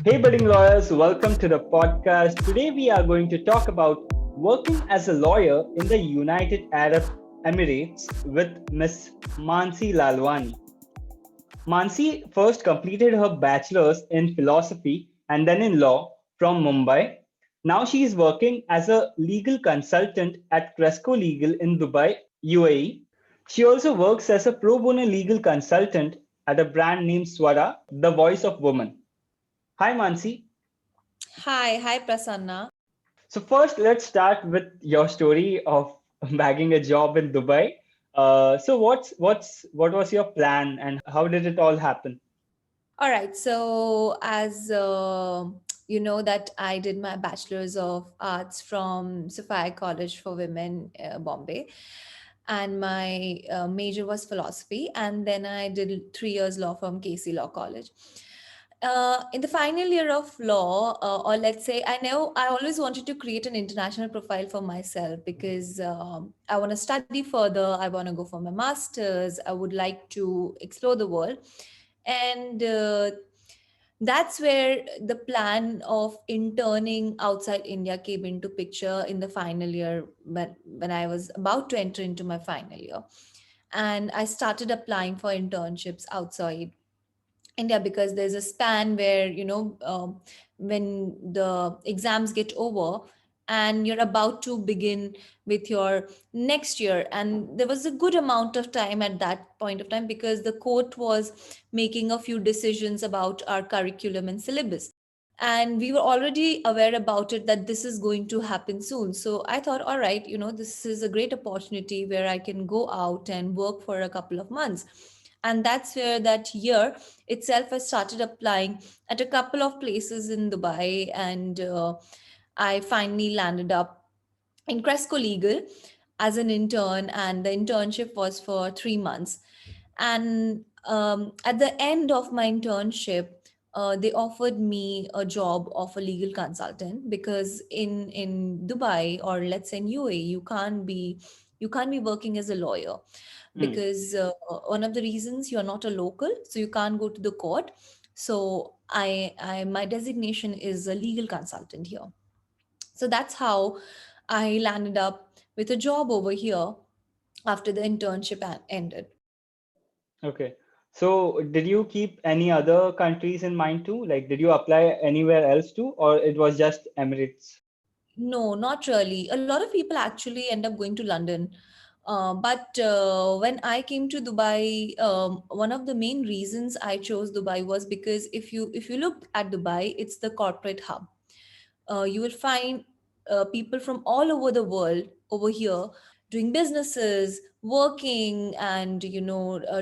Hey, budding lawyers, welcome to the podcast. Today, we are going to talk about working as a lawyer in the United Arab Emirates with Miss Mansi Lalwani. Mansi first completed her bachelor's in philosophy and then in law from Mumbai. Now she is working as a legal consultant at Cresco Legal in Dubai, UAE. She also works as a pro bono legal consultant at a brand named Swara, the voice of woman. Hi, Mansi. Hi, Prasanna. So first, let's start with your story of bagging a job in Dubai. What was your plan and how did it all happen? All right, so as you know that I did my bachelor's of arts from Sophia College for Women, Bombay, and my major was philosophy, and then I did 3 years law from KC Law College. In the final year of law, or let's say, I always wanted to create an international profile for myself because I want to study further. I want to go for my master's. I would like to explore the world. And that's where the plan of interning outside India came into picture in the final year when I was about to enter into my final year. And I started applying for internships outside India because there's a span where, when the exams get over and you're about to begin with your next year. And there was a good amount of time at that point of time because the court was making a few decisions about our curriculum and syllabus. And we were already aware about it that this is going to happen soon. So I thought, all right, this is a great opportunity where I can go out and work for a couple of months. And that's where that year itself I started applying at a couple of places in Dubai, and I finally landed up in Cresco Legal as an intern, and the internship was for 3 months. And at the end of my internship, they offered me a job of a legal consultant because in Dubai, or let's say in UAE, you can't be working as a lawyer Hmm. because one of the reasons you're not a local, so you can't go to the court. So I my designation is a legal consultant here. So that's how I landed up with a job over here after the internship ended. Okay. So did you keep any other countries in mind too? Like, did you apply anywhere else too, or it was just Emirates? No, not really. A lot of people actually end up going to London. But when I came to Dubai, one of the main reasons I chose Dubai was because if you look at Dubai, it's the corporate hub. You will find people from all over the world over here doing businesses, working, and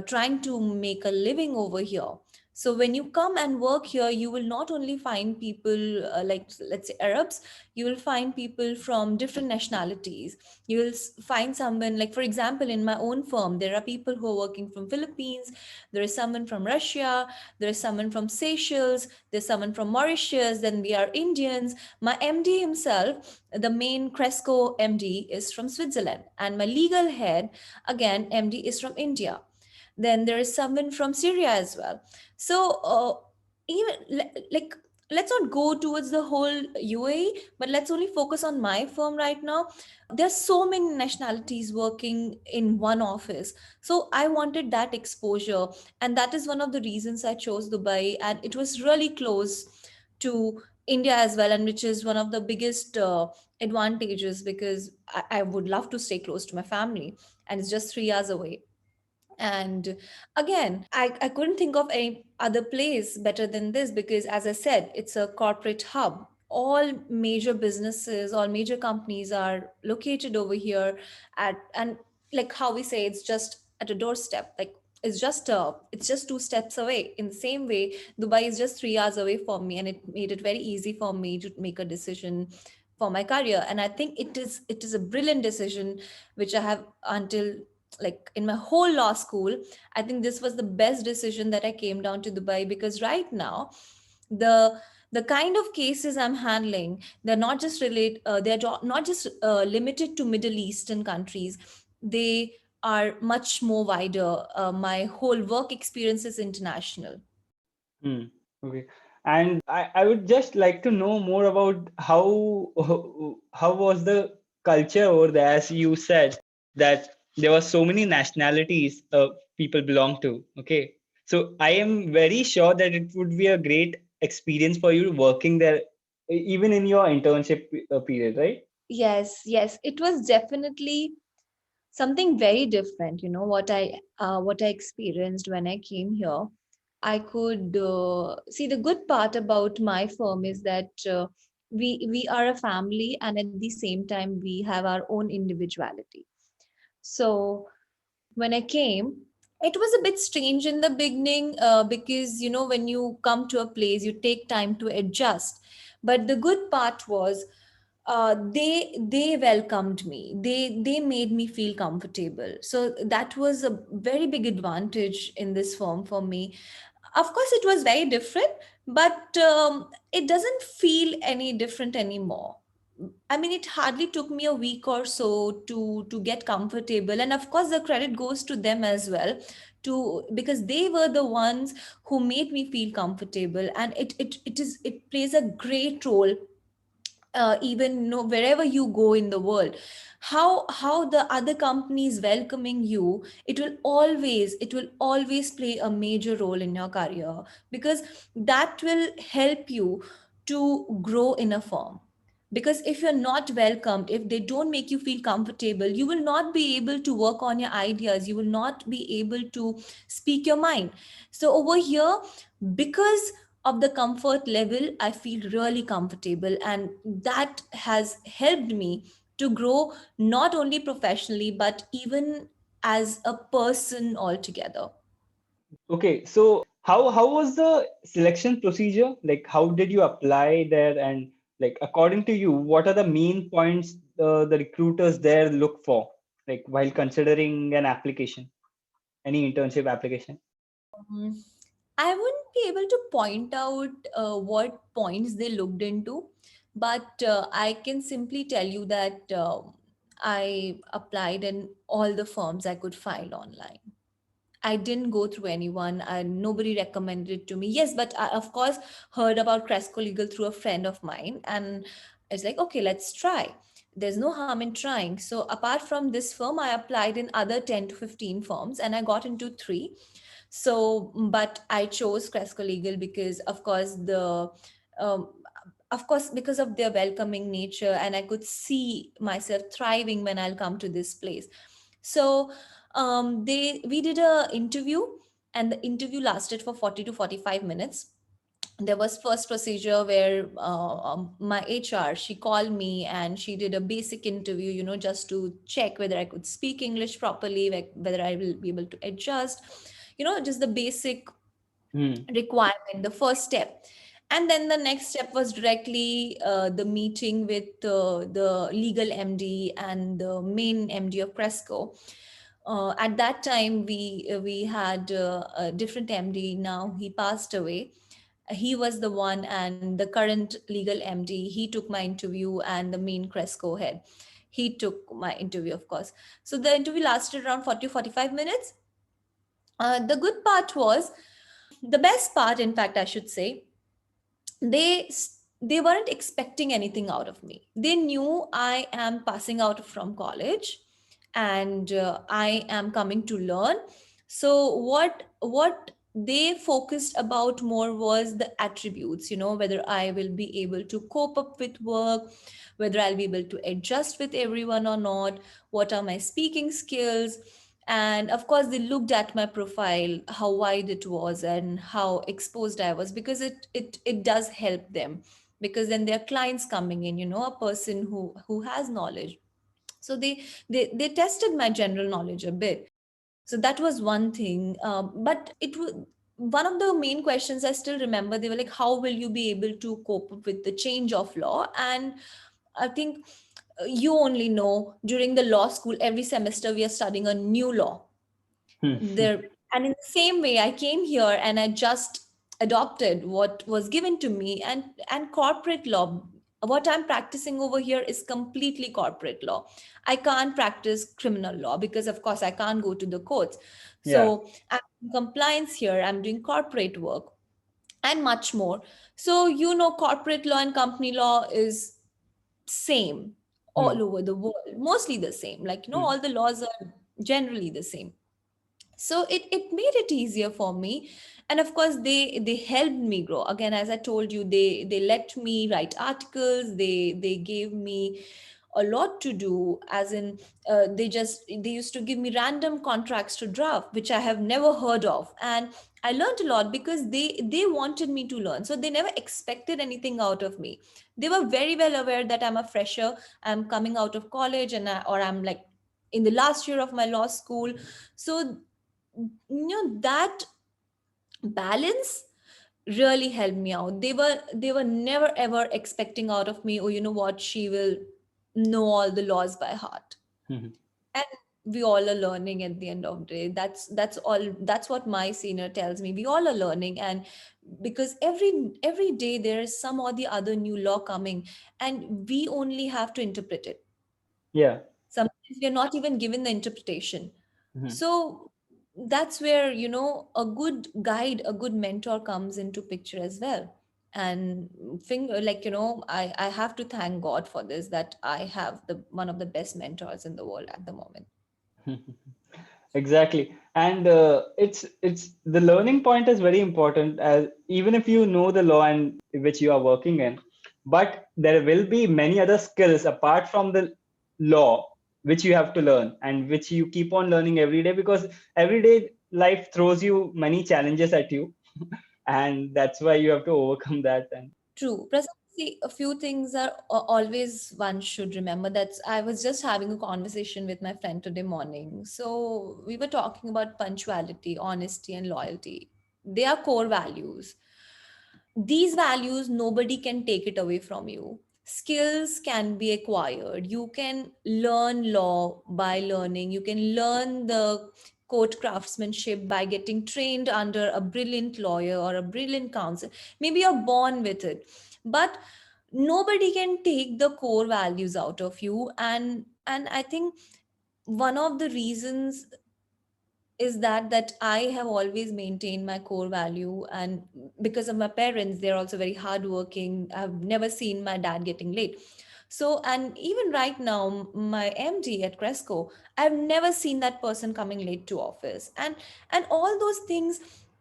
trying to make a living over here. So when you come and work here, you will not only find people like, let's say, Arabs. You will find people from different nationalities. You will find someone, like, for example, in my own firm there are people who are working from Philippines. There is someone from Russia. There is someone from Seychelles. There's someone from Mauritius. Then we are Indians. My MD himself, the main Cresco MD, is from Switzerland, and my legal head, again, MD, is from India. Then there is someone from Syria as well. So even like, let's not go towards the whole UAE, but let's only focus on my firm right now. There's so many nationalities working in one office, so I wanted that exposure, and that is one of the reasons I chose Dubai, and it was really close to India as well, and which is one of the biggest advantages because I would love to stay close to my family, and it's just 3 hours away. And again, I couldn't think of any other place better than this because, as I said, it's a corporate hub. All major businesses, all major companies are located over here and like how we say, it's just at a doorstep. Like, it's just 2 steps away. In the same way, Dubai is just 3 hours away from me, and it made it very easy for me to make a decision for my career. And I think it is a brilliant decision which I have until, like, in my whole law school, I think this was the best decision that I came down to Dubai because right now the the kind of cases I'm handling, they're not just limited to Middle Eastern countries. They are much more wider. My whole work experience is international. Hmm. Okay. And I would just like to know more about how was the culture over there, as you said that there were so many nationalities people belong to. Okay, so I am very sure that it would be a great experience for you working there, even in your internship period, right? Yes, yes, it was definitely something very different. You know what I experienced when I came here. I could see the good part about my firm is that we are a family, and at the same time we have our own individuality. So when I came, it was a bit strange in the beginning, because when you come to a place, you take time to adjust. But the good part was, they welcomed me. They made me feel comfortable. So that was a very big advantage in this firm for me. Of course, it was very different, but it doesn't feel any different anymore. I mean, it hardly took me a week or so to get comfortable, and of course, the credit goes to them as well, to because they were the ones who made me feel comfortable, and it plays a great role, even wherever you go in the world. How the other companies welcoming you, it will always play a major role in your career, because that will help you to grow in a firm. Because if you're not welcomed, if they don't make you feel comfortable, you will not be able to work on your ideas, you will not be able to speak your mind. So over here, because of the comfort level, I feel really comfortable, and that has helped me to grow, not only professionally but even as a person altogether. Okay, so how was the selection procedure? Like, how did you apply there? And like, according to you, what are the main points the recruiters there look for, like while considering an application, any internship application? Um, I wouldn't be able to point out what points they looked into, but I can simply tell you that I applied in all the firms I could find online. I didn't go through anyone, and nobody recommended it to me. Yes, but I, of course, heard about Cresco Legal through a friend of mine, and it's like, okay, let's try. There's no harm in trying. So, apart from this firm, I applied in other 10 to 15 firms, and I got into three. So, but I chose Cresco Legal because, um, of course, because of their welcoming nature, and I could see myself thriving when I'll come to this place. So, they we did a interview, and the interview lasted for 40 to 45 minutes. There was first procedure where my HR, she called me and she did a basic interview, just to check whether I could speak English properly, whether I will be able to adjust, just the basic Hmm. requirement, the first step. And then the next step was directly the meeting with the legal MD and the main MD of Cresco. At that time, we had a different MD. Now he passed away. He was the one, and the current legal MD, he took my interview, and the main Cresco head, he took my interview, of course. So the interview lasted around 40 to 45 minutes. The good part was, the best part, in fact, I should say, they weren't expecting anything out of me. They knew I am passing out from college, and I am coming to learn. So what they focused about more was the attributes, whether I will be able to cope up with work, whether I'll be able to adjust with everyone or not, what are my speaking skills. And of course, they looked at my profile, how wide it was and how exposed I was, because it does help them, because then there are clients coming in, a person who has knowledge. So they tested my general knowledge a bit. So that was one thing. But it was one of the main questions I still remember. They were like, how will you be able to cope up with the change of law? And I think you only know, during the law school, every semester we are studying a new law Hmm. there. And in the same way, I came here and I just adopted what was given to me. And corporate law, what I'm practicing over here is completely corporate law. I can't practice criminal law because of course I can't go to the courts. Yeah. So I'm in compliance here, I'm doing corporate work. and much more. So, you know, corporate law and company law is same Hmm. all over the world, mostly the same. Like, you know, Hmm. all the laws are generally the same. So it made it easier for me. And of course, they helped me grow. Again, as I told you, they let me write articles, they gave me a lot to do, as in they used to give me random contracts to draft, which I have never heard of. And I learned a lot because they wanted me to learn, so they never expected anything out of me. They were very well aware that I'm a fresher, I'm coming out of college, or I'm like in the last year of my law school. So, you know, that balance really helped me out. They were never ever expecting out of me, oh, you know what, she will know all the laws by heart. Hmm. And we all are learning at the end of the day. That's all. That's what my senior tells me. We all are learning. And because every day there is some or the other new law coming, and we only have to interpret it. Yeah. Sometimes we are not even given the interpretation. Hmm. So that's where, you know, a good guide, a good mentor comes into picture as well. And like, you know, I have to thank God for this, that I have the one of the best mentors in the world at the moment. Exactly. And it's the learning point is very important, as even if you know the law and which you are working in, but there will be many other skills apart from the law which you have to learn and which you keep on learning every day, because every day life throws you many challenges at you, and that's why you have to overcome that. And True. Prasad, see, a few things are always one should remember. That's I was just having a conversation with my friend today morning. So we were talking about punctuality, honesty, and loyalty. They are core values. These values, nobody can take it away from you. Skills can be acquired. You can learn law by learning. You can learn the court craftsmanship by getting trained under a brilliant lawyer or a brilliant counsel. Maybe you're born with it, but nobody can take the core values out of you. And I think one of the reasons is that I have always maintained my core value. And because of my parents, they're also very hardworking. I've never seen my dad getting late. So, and even right now, my MD at Cresco, I've never seen that person coming late to office. And all those things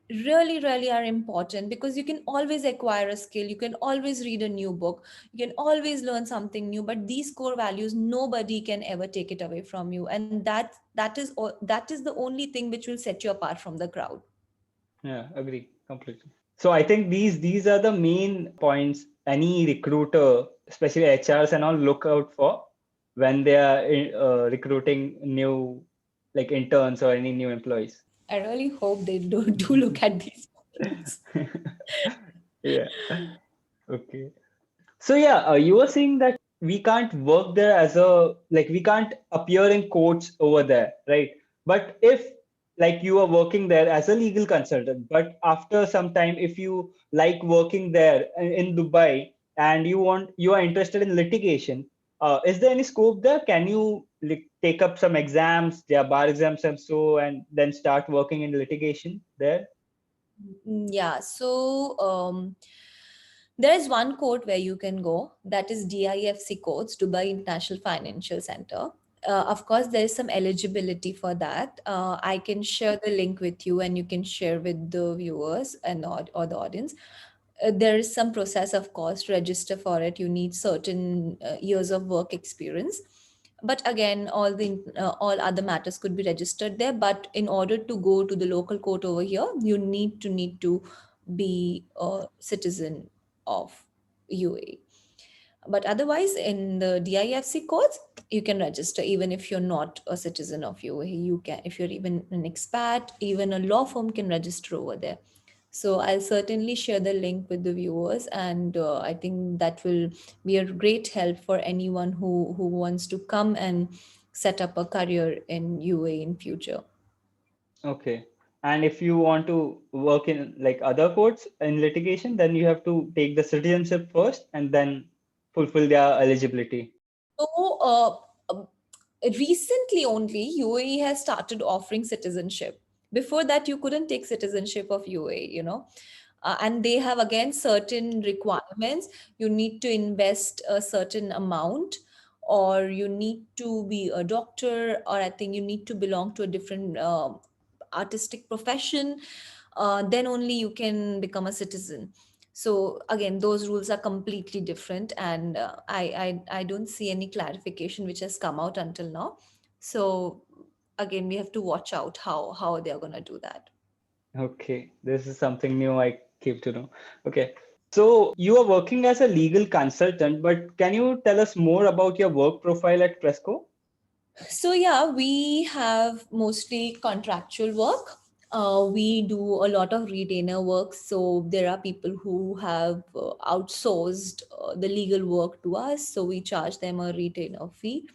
really are important, because you can always acquire a skill, you can always read a new book, you can always learn something new. But these core values, nobody can ever take it away from you. And that is the only thing which will set you apart from the crowd. yeah, agree completely. So I think these are the main points any recruiter, especially HRs and all, look out for when they are recruiting new, like, interns or any new employees. I really hope they do look at these points. Yeah. Okay. So yeah, you were saying that we can't work there as a, like, we can't appear in courts over there, right? But if, like, you are working there as a legal consultant, but after some time, if you like working there in Dubai and you are interested in litigation, is there any scope there? Can you, like, take up some exams, their bar exams and so, and then start working in litigation there? Yeah, so there is one court where you can go, that is DIFC courts, Dubai International Financial Center. Of course, there is some eligibility for that. I can share the link with you, and you can share with the viewers or the audience. There is some process, of course, to register for it. You need certain years of work experience. But again, all other matters could be registered there. But in order to go to the local court over here, you need to be a citizen of UAE. But otherwise, in the DIFC courts, you can register even if you're not a citizen of UAE. You can, if you're even an expat, even a law firm can register over there. So I'll certainly share the link with the viewers, and I think that will be a great help for anyone who wants to come and set up a career in UAE in future. Okay. And if you want to work in, like, other courts in litigation, then you have to take the citizenship first and then fulfill their eligibility. So, recently only UAE has started offering citizenship. Before that, you couldn't take citizenship of UAE, you know. and they have again certain requirements. You need to invest a certain amount, or you need to be a doctor, or I think you need to belong to a different artistic profession. Then only you can become a citizen. So again, those rules are completely different, and I don't see any clarification which has come out until now. So again, we have to watch out how they are going to do that. Okay, this is something new I came to know. Okay, so you are working as a legal consultant, but can you tell us more about your work profile at Presco? So yeah, we have mostly contractual work. We do a lot of retainer work. So there are people who have outsourced the legal work to us. So we charge them a retainer fee.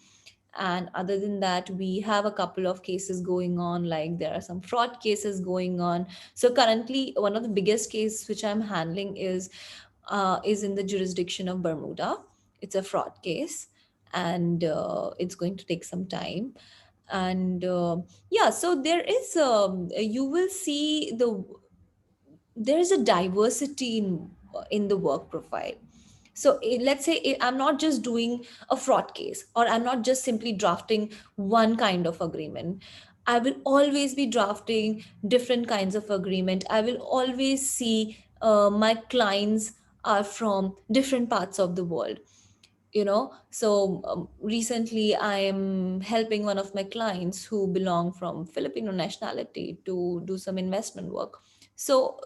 And other than that, we have a couple of cases going on. Like there are some fraud cases going on. So currently, one of the biggest cases which I'm handling is in the jurisdiction of Bermuda. It's a fraud case, and it's going to take some time. And yeah, so you will see there is a diversity in the work profile. So let's say I'm not just doing a fraud case, or I'm not just simply drafting one kind of agreement. I will always be drafting different kinds of agreement. I will always see my clients are from different parts of the world. So recently I am helping one of my clients who belong from Filipino nationality to do some investment work. So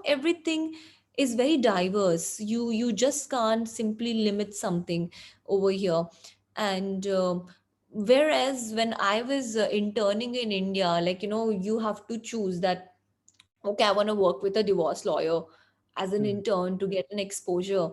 everything is very diverse. You just can't simply limit something over here. And whereas when I was interning in India, like you have to choose that, okay, I want to work with a divorce lawyer as an Hmm. intern to get an exposure.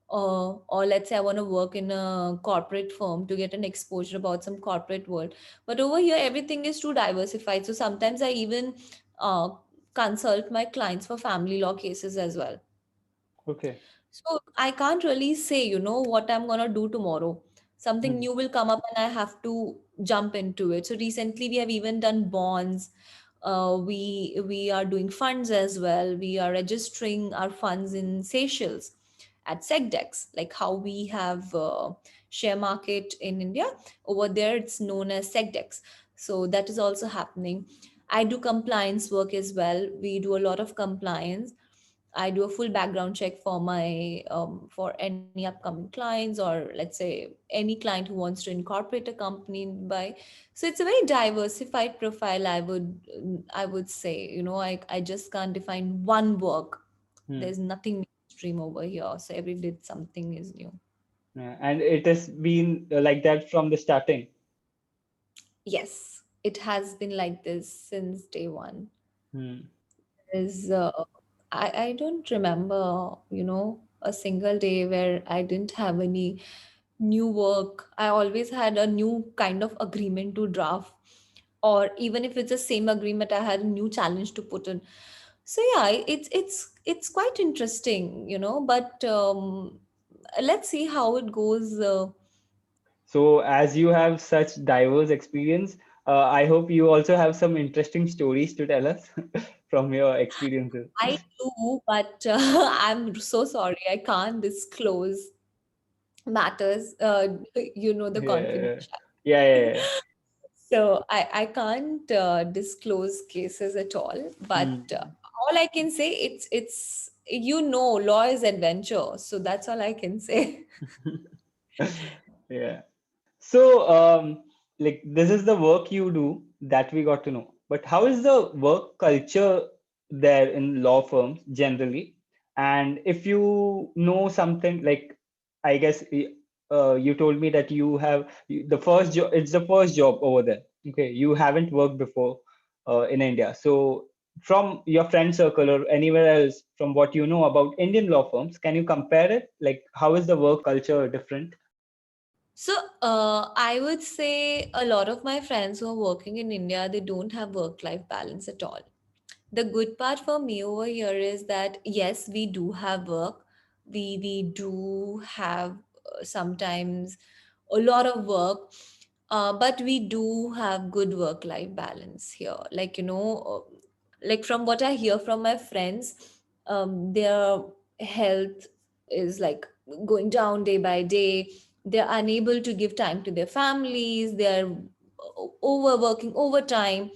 Or let's say I want to work in a corporate firm to get an exposure about some corporate world. But over here, everything is too diversified. So sometimes I even uh, consult my clients for family law cases as well. Okay. So I can't really say, what I'm gonna do tomorrow. Something Hmm. new will come up and I have to jump into it. So recently we have even done bonds. We are doing funds as well. We are registering our funds in Seychelles at SecDex, like how we have share market in India. Over there, it's known as SecDex. So that is also happening. I do compliance work as well. We do a lot of compliance. I do a full background check for my for any upcoming clients, or let's say any client who wants to incorporate a company in Dubai. So it's a very diversified profile. I would say, I just can't define one work. Hmm. There's nothing mainstream over here. So every day something is new. Yeah, and it has been like that from the starting. Yes, it has been like this since day one. Hmm. Is I don't remember, a single day where I didn't have any new work. I always had a new kind of agreement to draft, or even if it's the same agreement, I had a new challenge to put in. So yeah, it's quite interesting, but let's see how it goes. So, as you have such diverse experience, I hope you also have some interesting stories to tell us from your experiences. I do, but I'm so sorry, I can't disclose matters. The Yeah, confidential. yeah, yeah, yeah. So I can't disclose cases at all, but Hmm. all I can say, it's law is adventure, so that's all I can say. Yeah. So, like this is the work you do that we got to know. But how is the work culture there in law firms generally? And if you know something like, I guess you told me that the first job. It's the first job over there. Okay, you haven't worked before in India. So, from your friend circle or anywhere else, from what you know about Indian law firms, can you compare it? Like, how is the work culture different? So I would say a lot of my friends who are working in India, they don't have work-life balance at all. The good part for me over here is that yes, we do have work. We do have sometimes a lot of work, but we do have good work-life balance here. Like from what I hear from my friends, Their health is like going down day by day. They're unable to give time to their families. They're overworking overtime.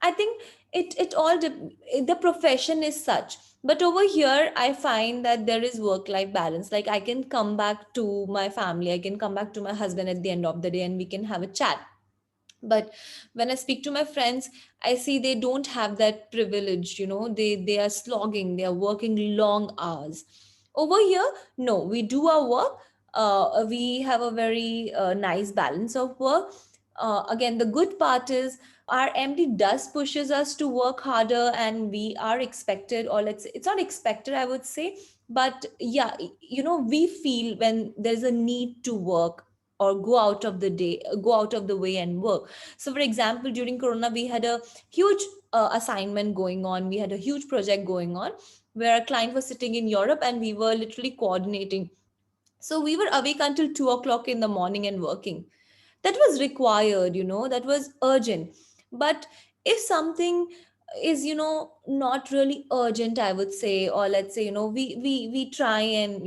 I think the profession is such. But over here, I find that there is work life balance. Like I can come back to my family, I can come back to my husband at the end of the day, and we can have a chat. But when I speak to my friends, I see they don't have that privilege. They are slogging, they are working long hours. Over here, no, we do our work. We have a very nice balance of work. Again, the good part is our MD does pushes us to work harder, and we are expected, or let's say it's not expected, I would say, but yeah, we feel when there's a need to work or go out of the way and work. So for example, during corona, we had a huge assignment going on, we had a huge project going on, where a client was sitting in Europe and we were literally coordinating. So we were awake until 2 o'clock in the morning and working. That was required, that was urgent. But if something is, not really urgent, I would say, or let's say, we try and,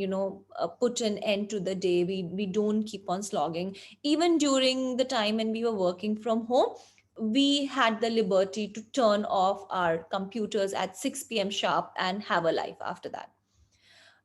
put an end to the day. We don't keep on slogging. Even during the time when we were working from home, we had the liberty to turn off our computers at 6 p.m. sharp and have a life after that.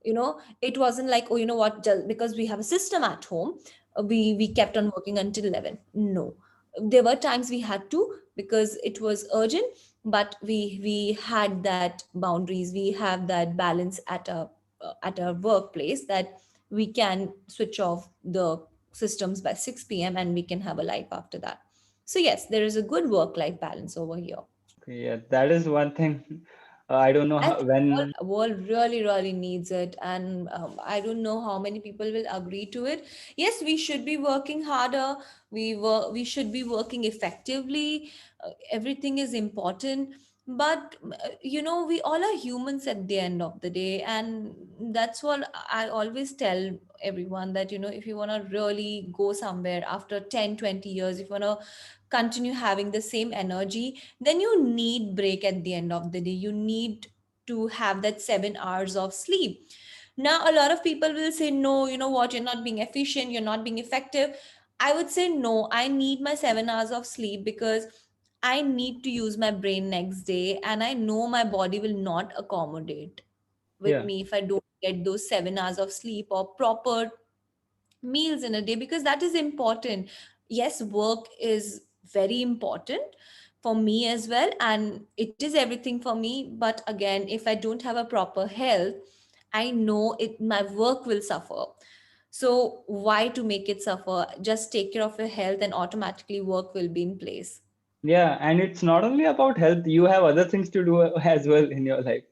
It wasn't like, oh, you know what, just because we have a system at home, we kept on working until 11. No, there were times we had to, because it was urgent. But we had that boundaries, we have that balance at our workplace, that we can switch off the systems by 6 p.m. and we can have a life after that. So yes, there is a good work life balance over here. Yeah, that is one thing. I don't know And how, when. world really really needs it, and I don't know how many people will agree to it. Yes, we should be working harder, we should be working effectively. Everything is important. But we all are humans at the end of the day, and that's what I always tell everyone, that if you want to really go somewhere after 10, 20 years, if you want to continue having the same energy, then you need break at the end of the day. You need to have that 7 hours of sleep. Now, a lot of people will say, no, you know what, you're not being efficient, you're not being effective. I would say, no, I need my 7 hours of sleep, because I need to use my brain next day, and I know my body will not accommodate with Yeah, me if I don't get those 7 hours of sleep or proper meals in a day, because that is important. Yes, work is very important for me as well, and it is everything for me. But again, if I don't have a proper health, I know it my work will suffer. So why to make it suffer? Just take care of your health and automatically work will be in place. yeah, and it's not only about health, you have other things to do as well in your life.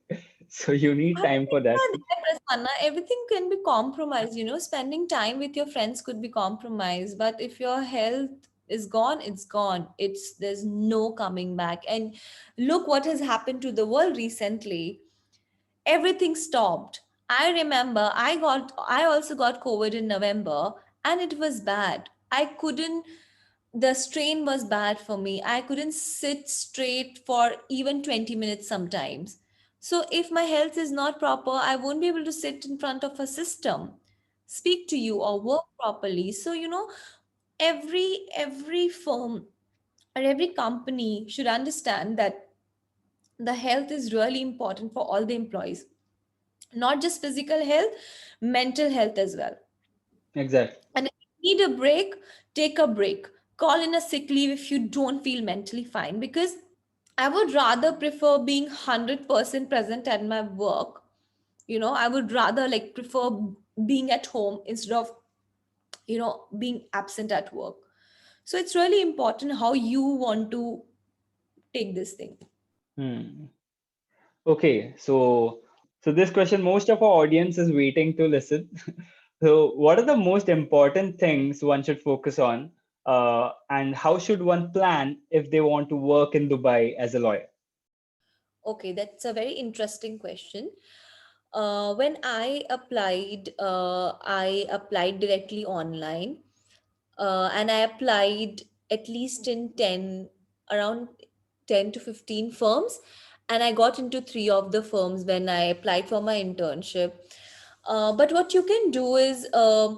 So you need Other time for things that. are there, Prasanna. Everything can be compromised. Spending time with your friends could be compromised. But if your health is gone, it's gone. There's no coming back. And look what has happened to the world recently. Everything stopped. I remember I also got COVID in November, and it was bad. The strain was bad for me. I couldn't sit straight for even 20 minutes sometimes. So, if my health is not proper, I won't be able to sit in front of a system, speak to you, or work properly. So, every firm or every company should understand that the health is really important for all the employees, not just physical health, mental health as well. Exactly. And if you need a break, take a break. Call in a sick leave if you don't feel mentally fine. Because I would rather prefer being 100% present at my work. I would rather like prefer being at home instead of, being absent at work. So it's really important how you want to take this thing. Hmm. Okay, so this question, most of our audience is waiting to listen. So, what are the most important things one should focus on, and how should one plan if they want to work in Dubai as a lawyer? Okay, that's a very interesting question. When I applied directly online, and I applied at least in 10, around 10 to 15 firms. and I got into three of the firms when I applied for my internship. But what you can do is uh,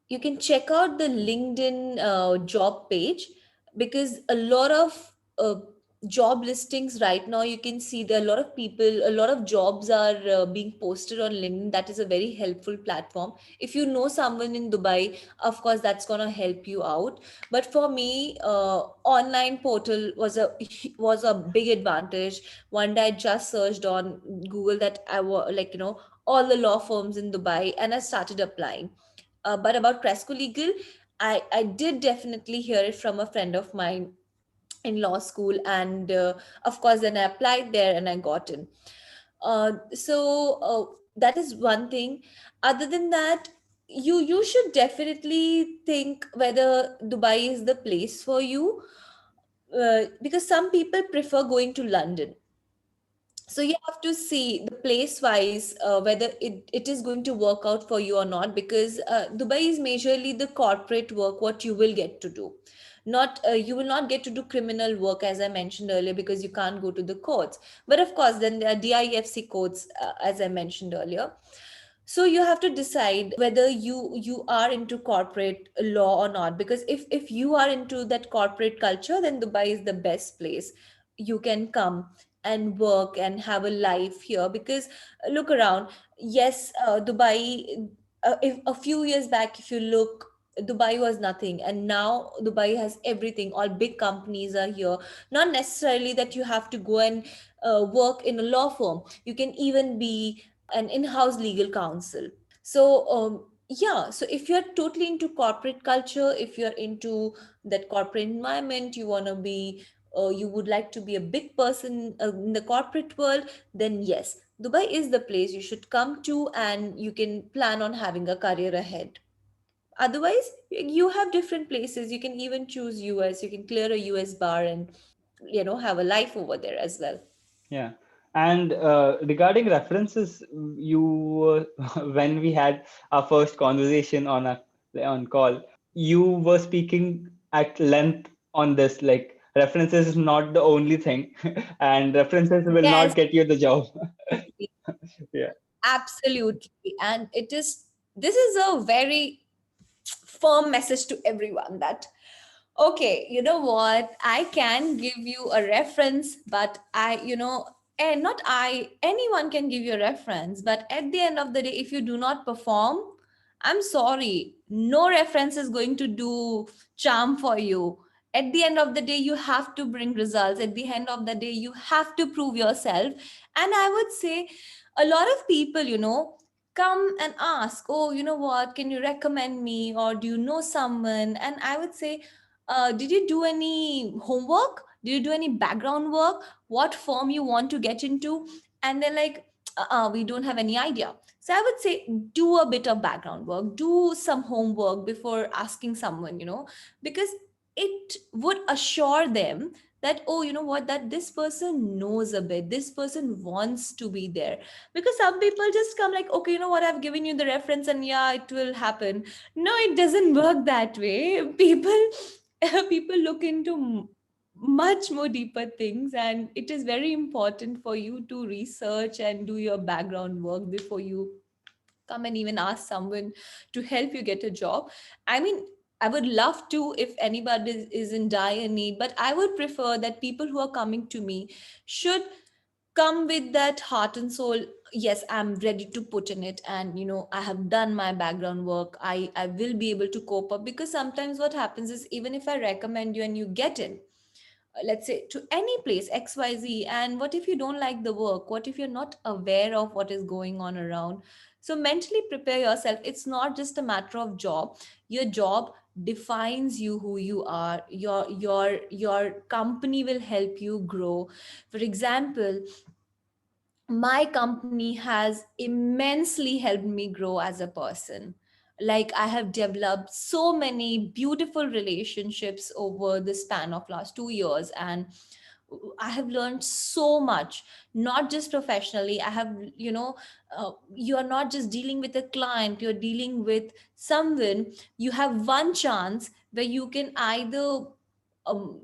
you can check out the LinkedIn job page, because a lot of job listings right now, you can see there are a lot of people, a lot of jobs are being posted on LinkedIn. That is a very helpful platform. If you know someone in Dubai, of course that's going to help you out. But for me, online portal was a big advantage. One day I just searched on Google that I was like, all the law firms in Dubai, and I started applying. But about Cresco Legal, I did definitely hear it from a friend of mine in law school. And of course, then I applied there and I got in. That is one thing. Other than that, you should definitely think whether Dubai is the place for you, because some people prefer going to London. So you have to see the place wise, whether it is going to work out for you or not, because Dubai is majorly the corporate work what you will get to do. Not You will not get to do criminal work, as I mentioned earlier, because you can't go to the courts. But of course then there are DIFC courts, as I mentioned earlier. So you have to decide whether you are into corporate law or not, because if you are into that corporate culture, then Dubai is the best place. You can come and work and have a life here, because look around. Yes, Dubai, if a few years back, if you look, Dubai was nothing, and now Dubai has everything. All big companies are here. Not necessarily that you have to go and work in a law firm. You can even be an in-house legal counsel. So yeah, so if you're totally into corporate culture, if you're into that corporate environment, you want to be you would like to be a big person in the corporate world, then yes, Dubai is the place you should come to, and you can plan on having a career ahead. Otherwise, you have different places. You can even choose US. You can clear a US bar and have a life over there as well. Yeah. And regarding references, you when we had our first conversation on call, you were speaking at length on this. Like references is not the only thing, and references will Yes, not get you the job. Yeah. absolutely. And this is a very firm message to everyone that, okay, you know what, I can give you a reference, but and not anyone can give you a reference, but at the end of the day, if you do not perform, I'm sorry, no reference is going to do charm for you. At the end of the day, you have to bring results. At the end of the day, you have to prove yourself. And I would say a lot of people, come and ask, oh, you know what, can you recommend me, or do you know someone? And I would say, did you do any homework? Did you do any background work? What firm you want to get into? And they're like, we don't have any idea. So I would say, do a bit of background work, do some homework before asking someone, because it would assure them that, oh, you know what, that this person knows a bit, this person wants to be there. Because some people just come like, okay, you know what, I've given you the reference and yeah, it will happen. No, it doesn't work that way. People look into much more deeper things, and it is very important for you to research and do your background work before you come and even ask someone to help you get a job. I mean, I would love to if anybody is in dire need, but I would prefer that people who are coming to me should come with that heart and soul. Yes, I'm ready to put in it, and I have done my background work. I will be able to cope up, because sometimes what happens is, even if I recommend you and you get in, let's say, to any place XYZ, and what if you don't like the work? What if you're not aware of what is going on around? So mentally prepare yourself. It's not just a matter of job. Your job defines you, who you are. Your company will help you grow. For example, my company has immensely helped me grow as a person. Like, I have developed so many beautiful relationships over the span of last 2 years, and I have learned so much, not just professionally. I have, you are not just dealing with a client, you're dealing with someone. You have one chance where you can either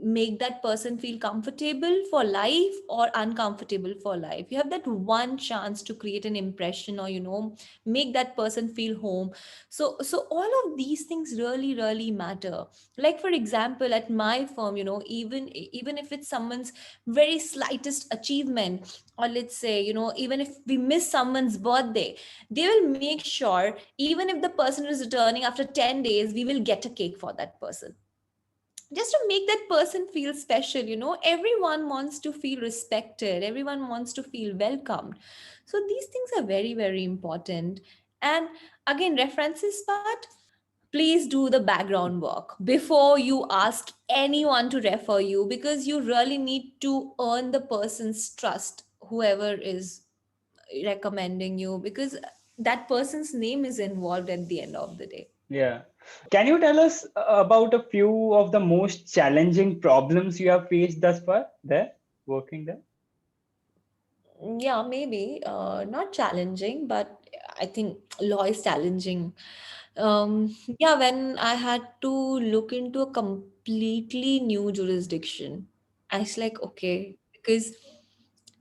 make that person feel comfortable for life or uncomfortable for life. You have that one chance to create an impression, or make that person feel home. So all of these things really really matter. Like for example, at my firm, even if it's someone's very slightest achievement, or let's say, even if we miss someone's birthday, they will make sure, even if the person is returning after 10 days, we will get a cake for that person, just to make that person feel special. Everyone wants to feel respected, everyone wants to feel welcomed. So these things are very very important. And again, references part, please do the background work before you ask anyone to refer you, because you really need to earn the person's trust, whoever is recommending you, because that person's name is involved at the end of the day. Yeah. Can you tell us about a few of the most challenging problems you have faced thus far there, working there? Yeah, maybe not challenging, but I think law is challenging. Yeah, when I had to look into a completely new jurisdiction, I was like, okay, because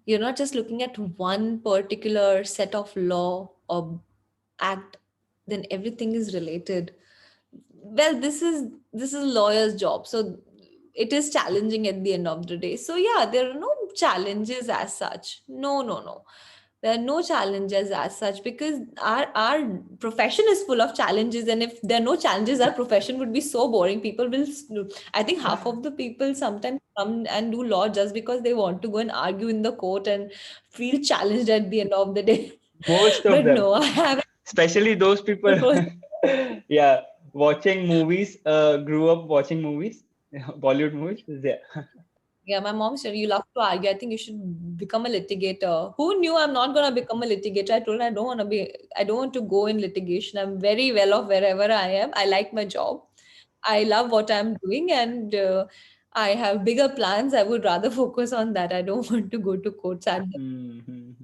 you're not just looking at one particular set of law or act, then everything is related. Well, this is a lawyer's job, so it is challenging at the end of the day. So yeah, there are no challenges as such. No, no, no, there are no challenges as such, because our profession is full of challenges, and if there are no challenges, our profession would be so boring. People will I think half of the people sometimes come and do law just because they want to go and argue in the court and feel challenged at the end of the day. Most of But them, no, I haven't. especially those people, yeah, watching movies, grew up watching movies, Bollywood movies. Yeah. Yeah, my mom said, you love to argue. I think you should become a litigator. Who knew I'm not gonna become a litigator? I told her I don't want to go in litigation. I'm very well off wherever I am. I like my job. I love what I'm doing, and I have bigger plans. I would rather focus on that. I don't want to go to courts at the. Mhm.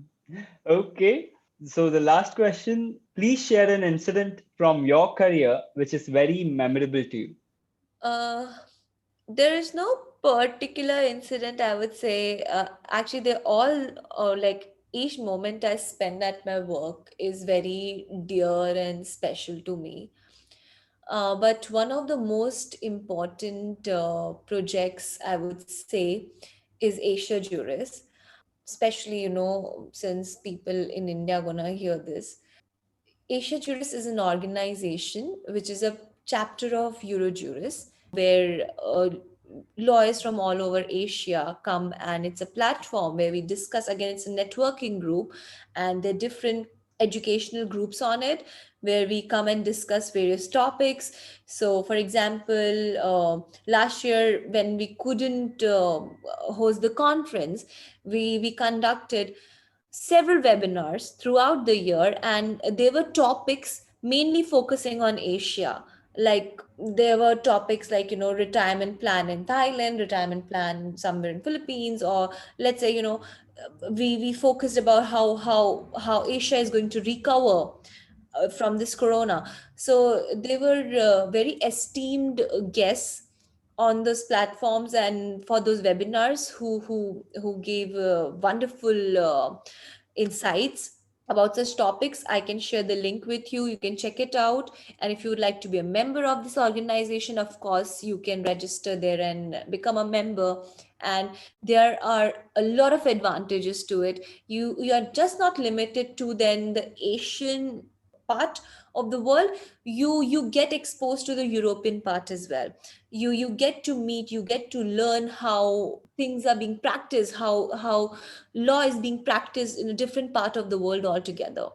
Okay. So the last question, please share an incident from your career which is very memorable to you. Uh, there is no particular incident, I would say. Actually, they're all like each moment I spend at my work is very dear and special to me. But one of the most important projects, I would say, is Asia Juris. Especially, since people in India are gonna hear this. Asia Juris is an organization which is a chapter of Eurojuris, where lawyers from all over Asia come, and it's a platform where we discuss. Again, it's a networking group, and there are different educational groups on it where we come and discuss various topics. So, for example, last year when we couldn't host the conference, we conducted several webinars throughout the year, and there were topics mainly focusing on Asia. Like there were topics like, retirement plan in Thailand, retirement plan somewhere in Philippines, or let's say, we focused about how Asia is going to recover from this corona. So they were very esteemed guests on those platforms and for those webinars, who gave wonderful insights about such topics. I can share the link with you. You can check it out. And if you would like to be a member of this organization, of course, you can register there and become a member. And there are a lot of advantages to it. You are just not limited to then the Asian part of the world. You get exposed to the European part as well. You get to meet, you get to learn how things are being practiced, how law is being practiced in a different part of the world altogether.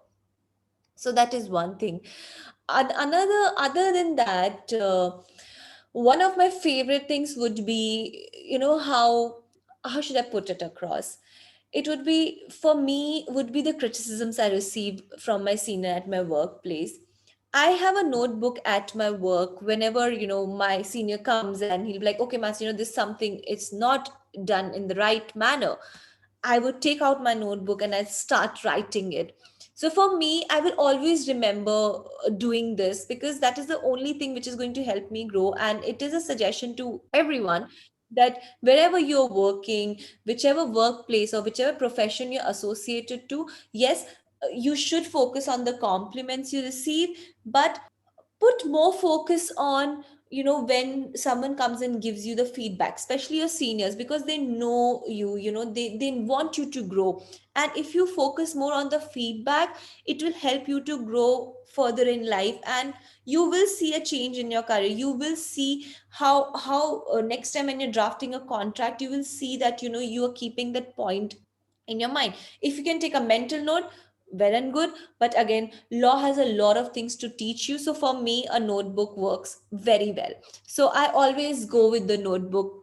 So that is one thing. Another, other than that, one of my favorite things would be, how should I put it across? It would be, for me, would be the criticisms I receive from my senior at my workplace. I have a notebook at my work. Whenever, my senior comes and he'll be like, okay, Mas, this something, it's not done in the right manner. I would take out my notebook and I'd start writing it. So for me, I will always remember doing this, because that is the only thing which is going to help me grow. And it is a suggestion to everyone that wherever you're working, whichever workplace or whichever profession you're associated to, yes, you should focus on the compliments you receive, but put more focus on, when someone comes and gives you the feedback, especially your seniors, because they know you, they want you to grow. And if you focus more on the feedback, it will help you to grow further in life, and you will see a change in your career. You will see how next time when you're drafting a contract, you will see that you are keeping that point in your mind. If you can take a mental note, well and good. But again, law has a lot of things to teach you, so for me a notebook works very well. So I always go with the notebook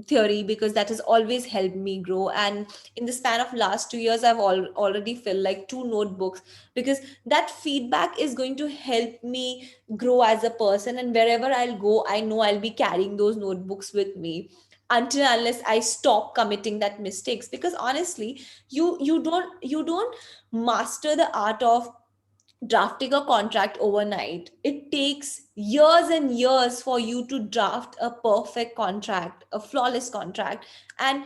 theory, because that has always helped me grow. And in the span of last 2 years, I've already filled like two notebooks, because that feedback is going to help me grow as a person, and wherever I'll go, I know I'll be carrying those notebooks with me until unless I stop committing that mistakes. Because honestly, you don't master the art of drafting a contract overnight. It takes years and years for you to draft a perfect contract, a flawless contract. And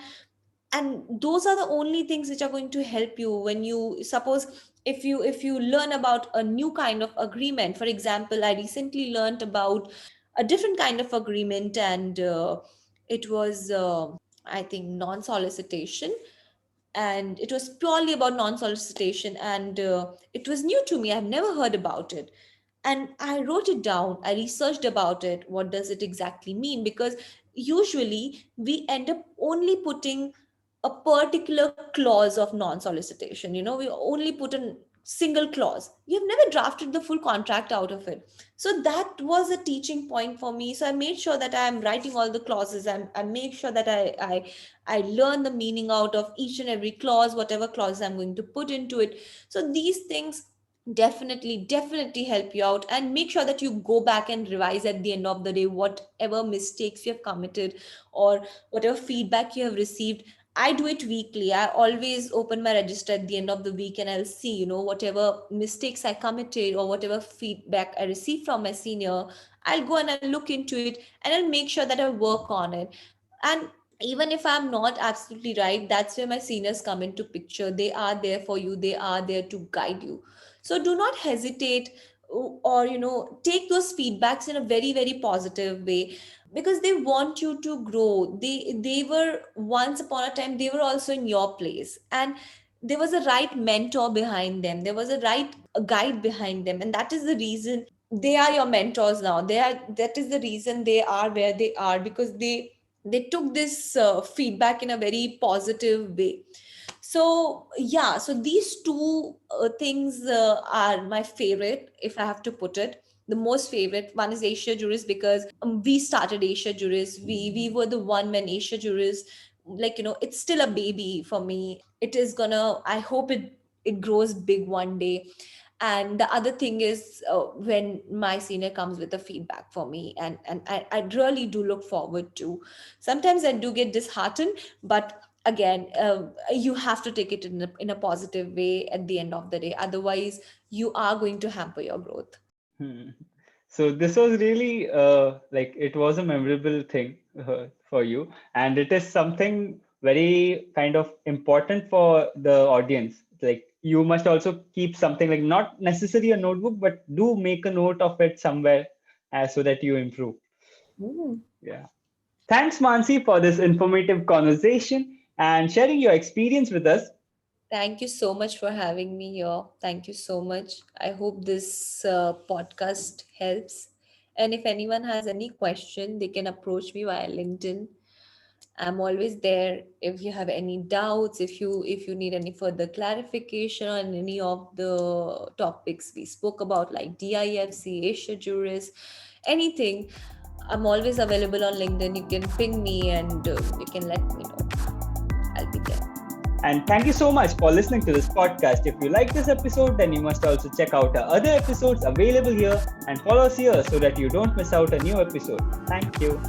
those are the only things which are going to help you when you suppose, if you learn about a new kind of agreement. For example, I recently learned about a different kind of agreement, and it was I think non solicitation, and it was purely about non-solicitation, and it was new to me. I've never heard about it, and I wrote it down. I researched about it. What does it exactly mean? Because usually we end up only putting a particular clause of non-solicitation. We only put a single clause. We have never drafted the full contract out of it. So that was a teaching point for me. So I made sure that I am writing all the clauses. I make sure that I learn the meaning out of each and every clause, whatever clause I'm going to put into it. So these things definitely help you out, and make sure that you go back and revise at the end of the day whatever mistakes you have committed, or whatever feedback you have received. I do it weekly. I always open my register at the end of the week, and I'll see, whatever mistakes I committed or whatever feedback I received from my senior. I'll go and I'll look into it, and I'll make sure that I work on it. And even if I'm not absolutely right, that's where my seniors come into picture. They are there for you, they are there to guide you. So do not hesitate, or take those feedbacks in a very positive way, because they want you to grow. They were once upon a time, they were also in your place, and there was a right mentor behind them, there was a right guide behind them, and that is the reason they are your mentors now. That is the reason they are where they are, because they took this feedback in a very positive way. So yeah, so these two things are my favorite, if I have to put it. The most favorite one is Asia Juris, because we started Asia Juris. We were the one when Asia Juris, like, it's still a baby for me. It is gonna, I hope it grows big one day. And the other thing is, when my senior comes with a feedback for me, and I really do look forward to. Sometimes I do get disheartened, but again, you have to take it in a positive way at the end of the day. Otherwise, you are going to hamper your growth. Hmm. So this was really like it was a memorable thing for you, and it is something very kind of important for the audience. Like you must also keep something, like not necessarily a notebook, but do make a note of it somewhere, so that you improve. Mm. Yeah. Thanks, Mansi, for this informative conversation and sharing your experience with us. Thank you so much for having me here. Thank you so much. I hope this podcast helps. And if anyone has any question, they can approach me via LinkedIn. I'm always there. If you have any doubts, if you need any further clarification on any of the topics we spoke about, like DIFC, Asia Juris, anything, I'm always available on LinkedIn. You can ping me, and you can let me know. I'll be there. And thank you so much for listening to this podcast. If you like this episode, then you must also check out our other episodes available here and follow us here so that you don't miss out a new episode. Thank you.